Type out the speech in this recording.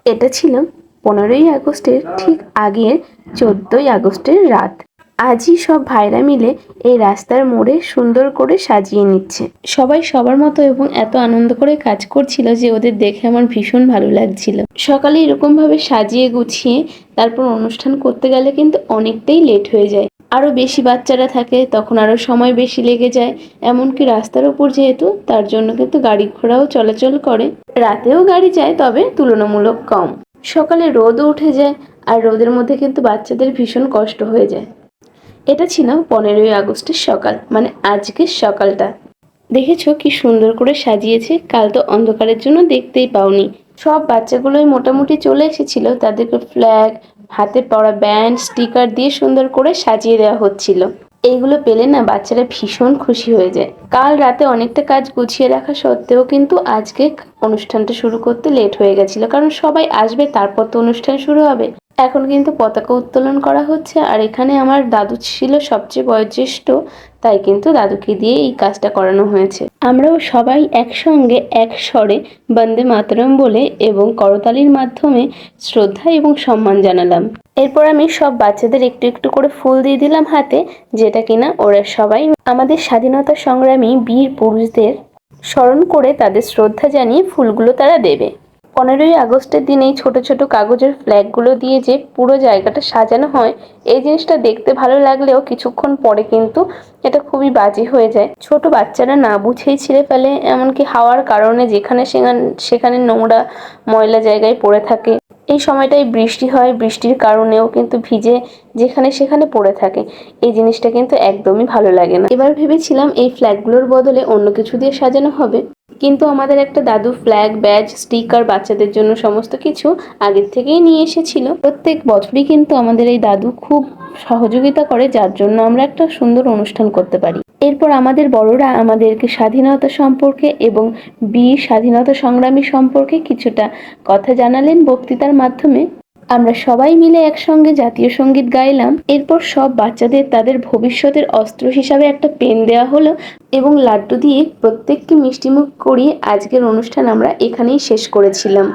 এটা ছিল 15ই আগস্টের ঠিক আগের 14ই আগস্টের রাত। আজই সব ভাইরা মিলে এই রাস্তার মোড়ে সুন্দর করে সাজিয়ে নিচ্ছে। সবাই সবার মতো এবং এত আনন্দ করে কাজ করছিল যে ওদের দেখে আমার ভীষণ ভালো লাগছিল। সকালে এরকম ভাবে সাজিয়ে গুছিয়ে তারপর অনুষ্ঠান করতে গেলে কিন্তু অনেকটাই লেট হয়ে যায়। আরো বেশি বাচ্চারা থাকে তখন আরো সময় বেশি লেগে যায়। এমনকি রাস্তার উপর যেহেতু, তার জন্য কিন্তু গাড়ি ঘোড়াও চলাচল করে। রাতেও গাড়ি যায়, তবে তুলনামূলক কম। সকালে রোদও উঠে যায়, আর রোদের মধ্যে কিন্তু বাচ্চাদের ভীষণ কষ্ট হয়ে যায়। এটা ছিল 15ই আগস্টের সকাল, মানে আজকের সকালটা। দেখেছো কি সুন্দর করে সাজিয়েছে? কাল তো অন্ধকারের জন্য দেখতেই পাওনি। সব বাচ্চাগুলোই মোটামুটি চলে এসেছিল, তাদেরকে ফ্ল্যাগ, হাতে পরা ব্যান্ড, স্টিকার দিয়ে সুন্দর করে সাজিয়ে দেওয়া হচ্ছিল। এইগুলো পেলে না বাচ্চারা ভীষণ খুশি হয়ে যায়। কাল রাতে অনেকটা কাজ গুছিয়ে রাখা সত্ত্বেও কিন্তু আজকে অনুষ্ঠানটা শুরু করতে লেট হয়ে গেছিল, কারণ সবাই আসবে তারপর তো অনুষ্ঠান শুরু হবে। এখন কিন্তু পতাকা উত্তোলন করা হচ্ছে, আর এখানে আমার দাদু ছিল সবচেয়ে বয়োজ্যেষ্ঠ, তাই কিন্তু দাদুকে দিয়ে এই কাজটা করানো হয়েছে। আমরাও সবাই একসঙ্গে এক স্বরে বন্দে মাতরম বলে এবং করতালির মাধ্যমে শ্রদ্ধা এবং সম্মান জানালাম। এরপর আমি সব বাচ্চাদের একটু একটু করে ফুল দিয়ে দিলাম হাতে, যেটা কিনা ওরা সবাই আমাদের স্বাধীনতা সংগ্রামী বীর পুরুষদের স্মরণ করে তাদের শ্রদ্ধা জানিয়ে ফুলগুলো তারা দেবে। 15ই আগস্টের দিন এই ছোট ছোট কাগজের ফ্ল্যাগগুলো দিয়ে যে পুরো জায়গাটা সাজানো হয়, এই জিনিসটা দেখতে ভালো লাগলেও কিছুক্ষণ পরে কিন্তু এটা খুবই বাজে হয়ে যায়। ছোট বাচ্চারা না বুঝেই ছিঁড়ে ফেলে, এমনকি হাওয়ার কারণে যেখানে সেখানে নোংরা ময়লা জায়গায় পড়ে থাকে। এই সময়টায় বৃষ্টি হয়, বৃষ্টির কারণেও কিন্তু ভিজে যেখানে সেখানে পড়ে থাকে। এই জিনিসটা কিন্তু একদমই ভালো লাগে না। এবার ভেবেছিলাম এই ফ্ল্যাগগুলোর বদলে অন্য কিছু দিয়ে সাজানো হবে, কিন্তু আমাদের একটা দাদু ফ্ল্যাগ, ব্যাজ, স্টিকার বাচ্চাদের জন্য সমস্ত কিছু আগের থেকেই নিয়ে এসেছিল। প্রত্যেক বছরই কিন্তু আমাদের এই দাদু খুব সহযোগিতা করে, যার জন্য আমরা একটা সুন্দর অনুষ্ঠান করতে পারি। এরপর আমাদের বড়রা আমাদেরকে স্বাধীনতা সম্পর্কে এবং বীর স্বাধীনতা সংগ্রামী সম্পর্কে কিছুটা কথা জানালেন বক্তৃতার মাধ্যমে। আমরা সবাই মিলে একসঙ্গে জাতীয় সঙ্গীত গাইলাম। এরপর সব বাচ্চাদের তাদের ভবিষ্যতের অস্ত্র হিসাবে একটা পেন দেওয়া হলো এবং লাড্ডু দিয়ে প্রত্যেককে মিষ্টিমুখ করিয়ে আজকের অনুষ্ঠান আমরা এখানেই শেষ করেছিলাম।